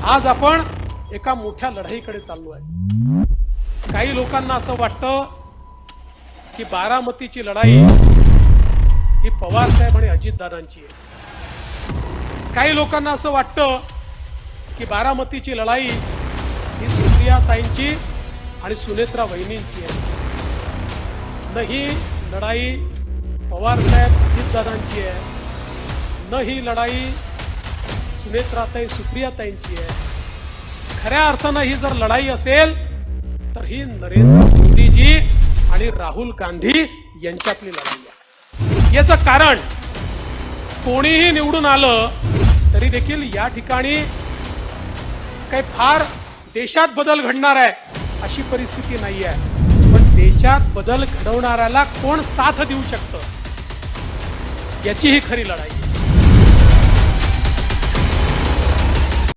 आज आपण एका मोठ्या लढाईकडे चाललो आहे। काही लोकांना असं वाटतं की बारामतीची लढाई ही पवार साहेब आणि अजितदादांची आहे। काही लोकांना असं वाटतं की बारामतीची लढाई ही सुप्रियाताईंची आणि सुनेत्रा वहिनींची आहे। न ही लढाई पवार साहेब अजितदादांची आहे, न ही लढाई सुनेत्राताई सुप्रियाताईंची आहे। खऱ्या अर्थानं ही जर लढाई असेल तर ही नरेंद्र मोदीजी आणि राहुल गांधी यांच्यातली लढाई आहे। याचं कारण कोणीही निवडून आलं तरी देखील या ठिकाणी काही फार देशात बदल घडणार आहे अशी परिस्थिती नाही आहे। पण देशात बदल घडवणाऱ्याला कोण साथ देऊ शकतं याची ही खरी लढाई।